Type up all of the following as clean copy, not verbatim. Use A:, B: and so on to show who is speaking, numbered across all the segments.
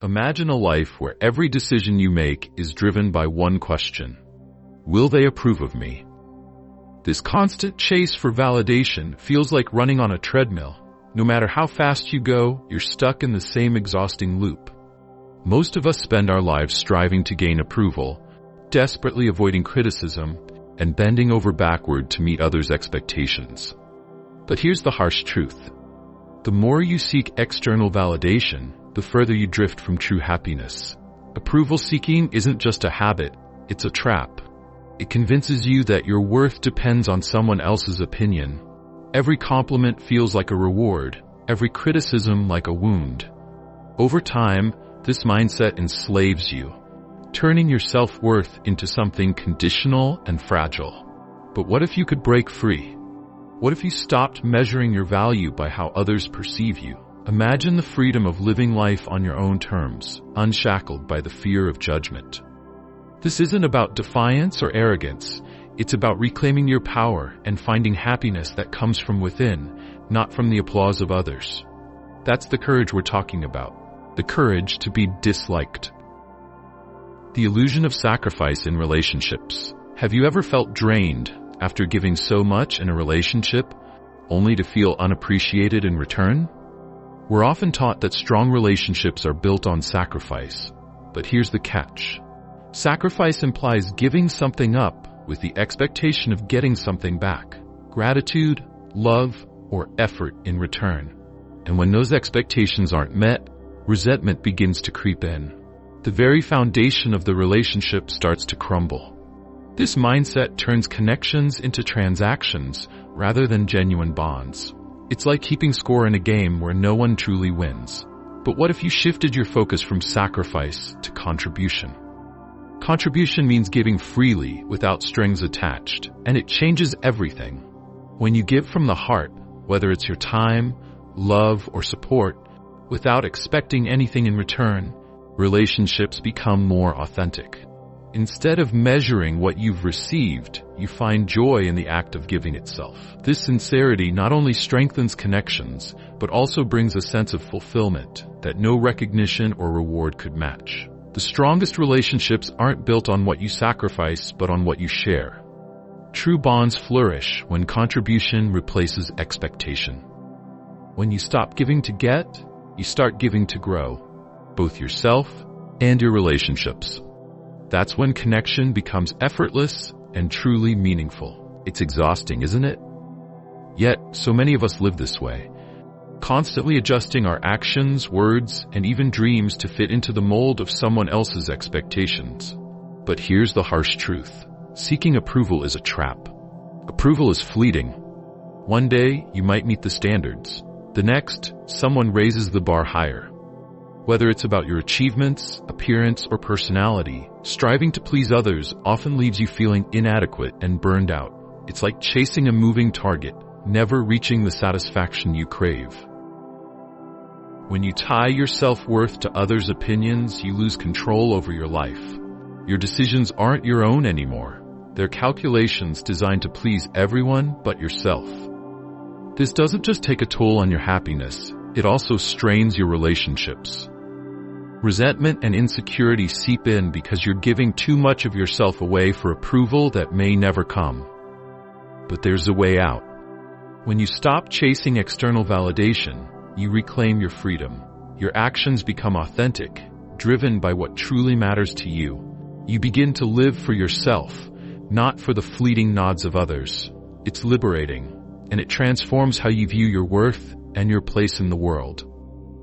A: Imagine a life where every decision you make is driven by one question. Will they approve of me? This constant chase for validation feels like running on a treadmill. No matter how fast you go, you're stuck in the same exhausting loop. Most of us spend our lives striving to gain approval, desperately avoiding criticism, and bending over backward to meet others' expectations. But here's the harsh truth. The more you seek external validation, the further you drift from true happiness. Approval seeking isn't just a habit, it's a trap. It convinces you that your worth depends on someone else's opinion. Every compliment feels like a reward, every criticism like a wound. Over time, this mindset enslaves you, turning your self-worth into something conditional and fragile. But what if you could break free? What if you stopped measuring your value by how others perceive you? Imagine the freedom of living life on your own terms, unshackled by the fear of judgment. This isn't about defiance or arrogance. It's about reclaiming your power and finding happiness that comes from within, not from the applause of others. That's the courage we're talking about. The courage to be disliked. The illusion of sacrifice in relationships. Have you ever felt drained after giving so much in a relationship, only to feel unappreciated in return? We're often taught that strong relationships are built on sacrifice. But here's the catch. Sacrifice implies giving something up with the expectation of getting something back. Gratitude, love, or effort in return. And when those expectations aren't met, resentment begins to creep in. The very foundation of the relationship starts to crumble. This mindset turns connections into transactions rather than genuine bonds. It's like keeping score in a game where no one truly wins. But what if you shifted your focus from sacrifice to contribution? Contribution means giving freely without strings attached, and it changes everything. When you give from the heart, whether it's your time, love, or support, without expecting anything in return, relationships become more authentic. Instead of measuring what you've received, you find joy in the act of giving itself. This sincerity not only strengthens connections, but also brings a sense of fulfillment that no recognition or reward could match. The strongest relationships aren't built on what you sacrifice, but on what you share. True bonds flourish when contribution replaces expectation. When you stop giving to get, you start giving to grow, both yourself and your relationships. That's when connection becomes effortless and truly meaningful. It's exhausting, isn't it? Yet, so many of us live this way, constantly adjusting our actions, words, and even dreams to fit into the mold of someone else's expectations. But here's the harsh truth. Seeking approval is a trap. Approval is fleeting. One day, you might meet the standards. The next, someone raises the bar higher. Whether it's about your achievements, appearance, or personality, striving to please others often leaves you feeling inadequate and burned out. It's like chasing a moving target, never reaching the satisfaction you crave. When you tie your self-worth to others' opinions, you lose control over your life. Your decisions aren't your own anymore. They're calculations designed to please everyone but yourself. This doesn't just take a toll on your happiness, it also strains your relationships. Resentment and insecurity seep in because you're giving too much of yourself away for approval that may never come. But there's a way out. When you stop chasing external validation, you reclaim your freedom. Your actions become authentic, driven by what truly matters to you. You begin to live for yourself, not for the fleeting nods of others. It's liberating, and it transforms how you view your worth and your place in the world.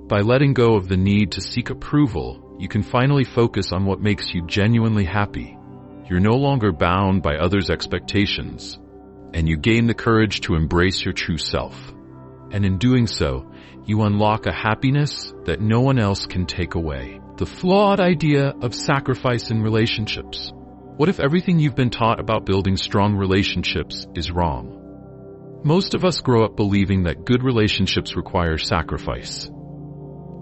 A: By letting go of the need to seek approval, you can finally focus on what makes you genuinely happy. You're no longer bound by others' expectations, and you gain the courage to embrace your true self. And in doing so, you unlock a happiness that no one else can take away. The flawed idea of sacrifice in relationships. What if everything you've been taught about building strong relationships is wrong? Most of us grow up believing that good relationships require sacrifice,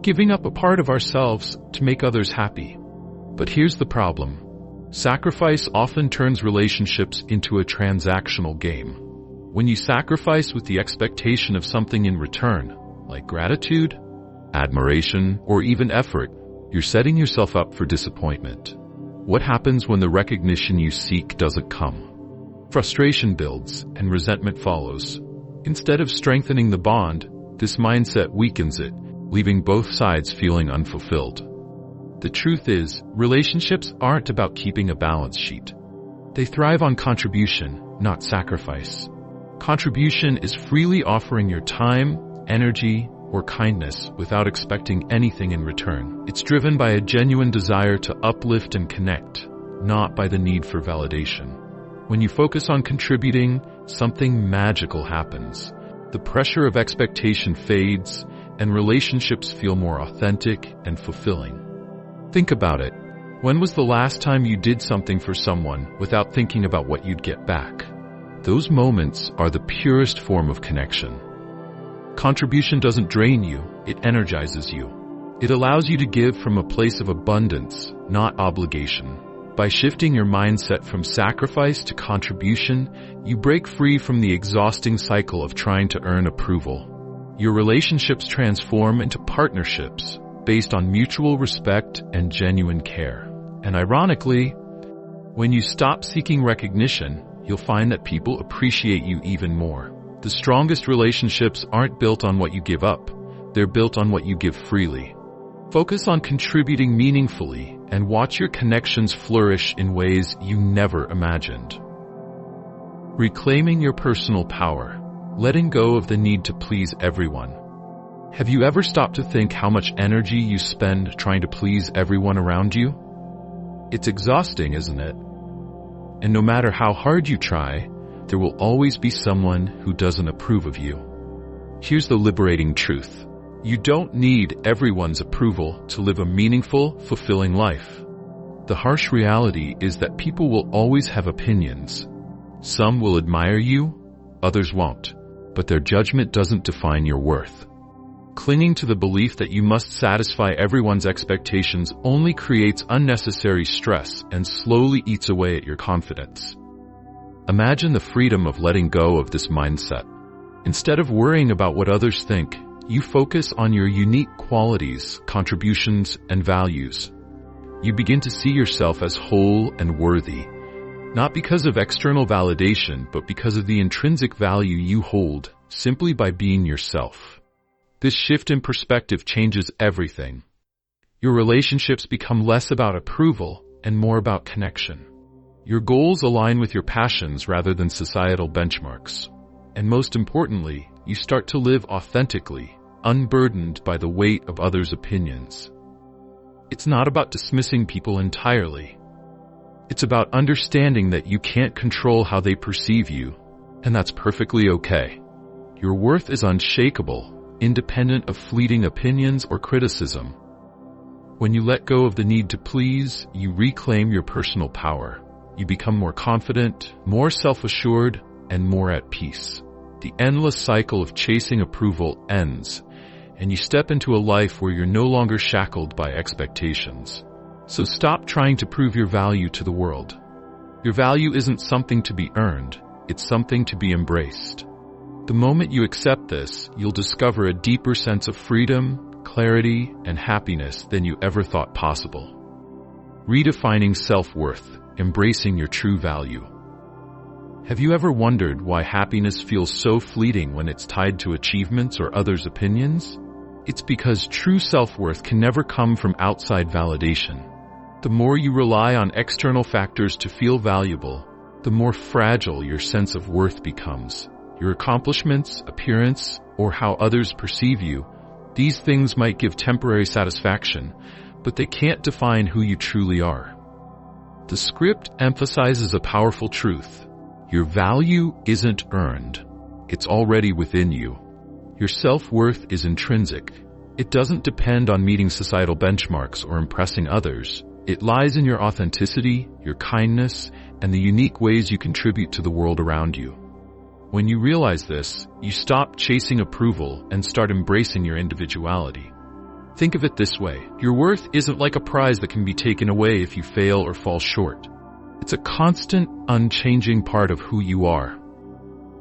A: giving up a part of ourselves to make others happy. But here's the problem. Sacrifice often turns relationships into a transactional game. When you sacrifice with the expectation of something in return, like gratitude, admiration, or even effort, you're setting yourself up for disappointment. What happens when the recognition you seek doesn't come? Frustration builds and resentment follows. Instead of strengthening the bond, this mindset weakens it, leaving both sides feeling unfulfilled. The truth is, relationships aren't about keeping a balance sheet. They thrive on contribution, not sacrifice. Contribution is freely offering your time, energy, or kindness without expecting anything in return. It's driven by a genuine desire to uplift and connect, not by the need for validation. When you focus on contributing, something magical happens. The pressure of expectation fades, and relationships feel more authentic and fulfilling. Think about it. When was the last time you did something for someone without thinking about what you'd get back? Those moments are the purest form of connection. Contribution doesn't drain you, it energizes you. It allows you to give from a place of abundance, not obligation. By shifting your mindset from sacrifice to contribution, you break free from the exhausting cycle of trying to earn approval. Your relationships transform into partnerships based on mutual respect and genuine care. And ironically, when you stop seeking recognition, you'll find that people appreciate you even more. The strongest relationships aren't built on what you give up, they're built on what you give freely. Focus on contributing meaningfully and watch your connections flourish in ways you never imagined. Reclaiming your personal power, letting go of the need to please everyone. Have you ever stopped to think how much energy you spend trying to please everyone around you? It's exhausting, isn't it? And no matter how hard you try, there will always be someone who doesn't approve of you. Here's the liberating truth. You don't need everyone's approval to live a meaningful, fulfilling life. The harsh reality is that people will always have opinions. Some will admire you, others won't, but their judgment doesn't define your worth. Clinging to the belief that you must satisfy everyone's expectations only creates unnecessary stress and slowly eats away at your confidence. Imagine the freedom of letting go of this mindset. Instead of worrying about what others think, you focus on your unique qualities, contributions, and values. You begin to see yourself as whole and worthy, not because of external validation, but because of the intrinsic value you hold simply by being yourself. This shift in perspective changes everything. Your relationships become less about approval and more about connection. Your goals align with your passions rather than societal benchmarks. And most importantly, you start to live authentically, unburdened by the weight of others' opinions. It's not about dismissing people entirely. It's about understanding that you can't control how they perceive you, and that's perfectly okay. Your worth is unshakable, independent of fleeting opinions or criticism. When you let go of the need to please, you reclaim your personal power. You become more confident, more self-assured, and more at peace. The endless cycle of chasing approval ends, and you step into a life where you're no longer shackled by expectations. So stop trying to prove your value to the world. Your value isn't something to be earned, it's something to be embraced. The moment you accept this, you'll discover a deeper sense of freedom, clarity, and happiness than you ever thought possible. Redefining self-worth, embracing your true value. Have you ever wondered why happiness feels so fleeting when it's tied to achievements or others' opinions? It's because true self-worth can never come from outside validation. The more you rely on external factors to feel valuable, the more fragile your sense of worth becomes. Your accomplishments, appearance, or how others perceive you, these things might give temporary satisfaction, but they can't define who you truly are. The script emphasizes a powerful truth. Your value isn't earned. It's already within you. Your self-worth is intrinsic. It doesn't depend on meeting societal benchmarks or impressing others. It lies in your authenticity, your kindness, and the unique ways you contribute to the world around you. When you realize this, you stop chasing approval and start embracing your individuality. Think of it this way. Your worth isn't like a prize that can be taken away if you fail or fall short. It's a constant, unchanging part of who you are.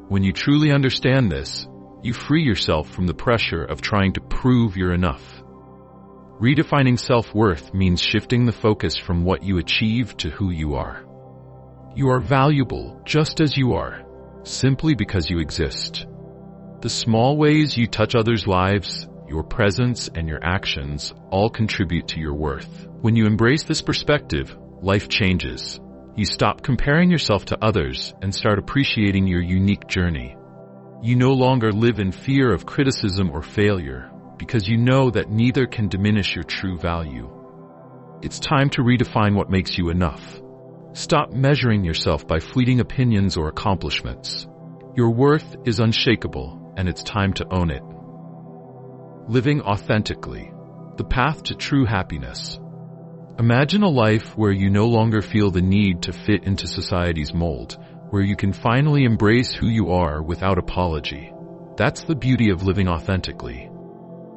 A: When you truly understand this, you free yourself from the pressure of trying to prove you're enough. Redefining self-worth means shifting the focus from what you achieve to who you are. You are valuable just as you are, simply because you exist. The small ways you touch others' lives, your presence, and your actions all contribute to your worth. When you embrace this perspective, life changes. You stop comparing yourself to others and start appreciating your unique journey. You no longer live in fear of criticism or failure, because you know that neither can diminish your true value. It's time to redefine what makes you enough. Stop measuring yourself by fleeting opinions or accomplishments. Your worth is unshakable, and it's time to own it. Living authentically, the path to true happiness. Imagine a life where you no longer feel the need to fit into society's mold, where you can finally embrace who you are without apology. That's the beauty of living authentically.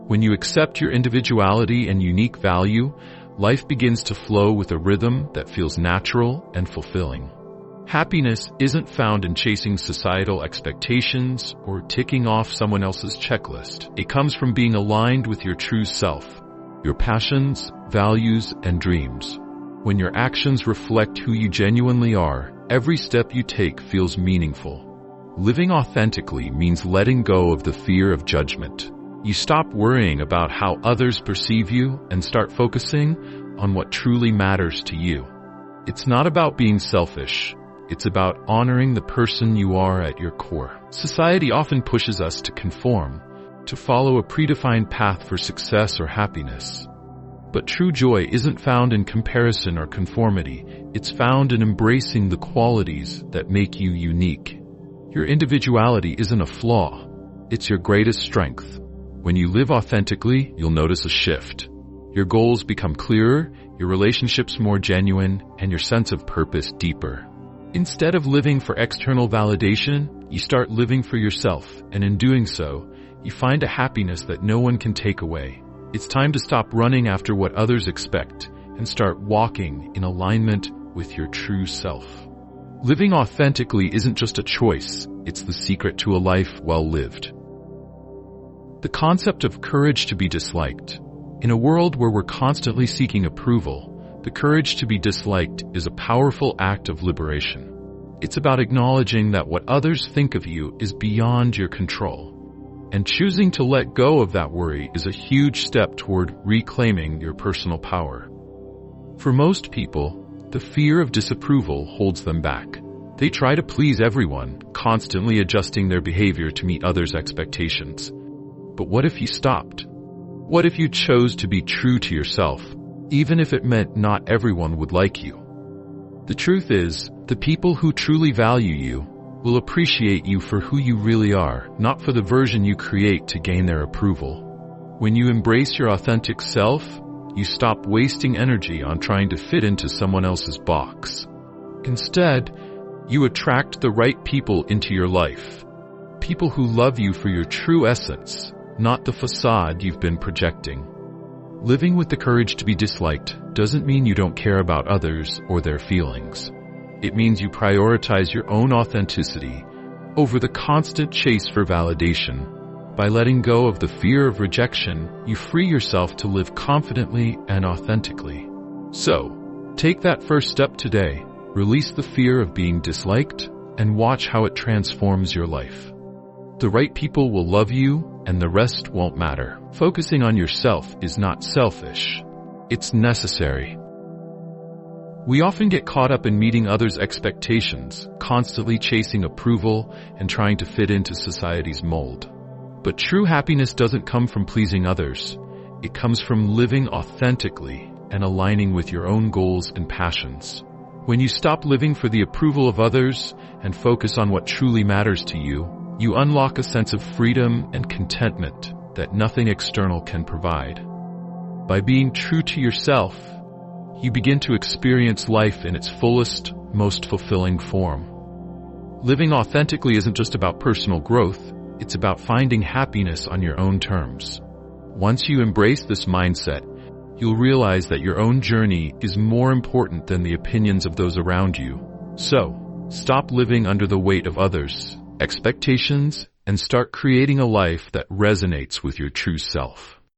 A: When you accept your individuality and unique value, life begins to flow with a rhythm that feels natural and fulfilling. Happiness isn't found in chasing societal expectations or ticking off someone else's checklist. It comes from being aligned with your true self, your passions, values, and dreams. When your actions reflect who you genuinely are, every step you take feels meaningful. Living authentically means letting go of the fear of judgment. You stop worrying about how others perceive you and start focusing on what truly matters to you. It's not about being selfish. It's about honoring the person you are at your core. Society often pushes us to conform, to follow a predefined path for success or happiness. But true joy isn't found in comparison or conformity. It's found in embracing the qualities that make you unique. Your individuality isn't a flaw. It's your greatest strength. When you live authentically, you'll notice a shift. Your goals become clearer, your relationships more genuine, and your sense of purpose deeper. Instead of living for external validation, you start living for yourself, and in doing so, you find a happiness that no one can take away. It's time to stop running after what others expect and start walking in alignment with your true self. Living authentically isn't just a choice, it's the secret to a life well lived. The concept of courage to be disliked. In a world where we're constantly seeking approval, the courage to be disliked is a powerful act of liberation. It's about acknowledging that what others think of you is beyond your control. And choosing to let go of that worry is a huge step toward reclaiming your personal power. For most people, the fear of disapproval holds them back. They try to please everyone, constantly adjusting their behavior to meet others' expectations. But what if you stopped? What if you chose to be true to yourself, even if it meant not everyone would like you? The truth is, the people who truly value you will appreciate you for who you really are, not for the version you create to gain their approval. When you embrace your authentic self, you stop wasting energy on trying to fit into someone else's box. Instead, you attract the right people into your life. People who love you for your true essence, not the facade you've been projecting. Living with the courage to be disliked doesn't mean you don't care about others or their feelings. It means you prioritize your own authenticity over the constant chase for validation. By letting go of the fear of rejection, you free yourself to live confidently and authentically. So, take that first step today, release the fear of being disliked, and watch how it transforms your life. The right people will love you, and the rest won't matter. Focusing on yourself is not selfish. It's necessary. We often get caught up in meeting others' expectations, constantly chasing approval and trying to fit into society's mold. But true happiness doesn't come from pleasing others. It comes from living authentically and aligning with your own goals and passions. When you stop living for the approval of others and focus on what truly matters to you, you unlock a sense of freedom and contentment that nothing external can provide. By being true to yourself, you begin to experience life in its fullest, most fulfilling form. Living authentically isn't just about personal growth, it's about finding happiness on your own terms. Once you embrace this mindset, you'll realize that your own journey is more important than the opinions of those around you. So, stop living under the weight of others' expectations and start creating a life that resonates with your true self.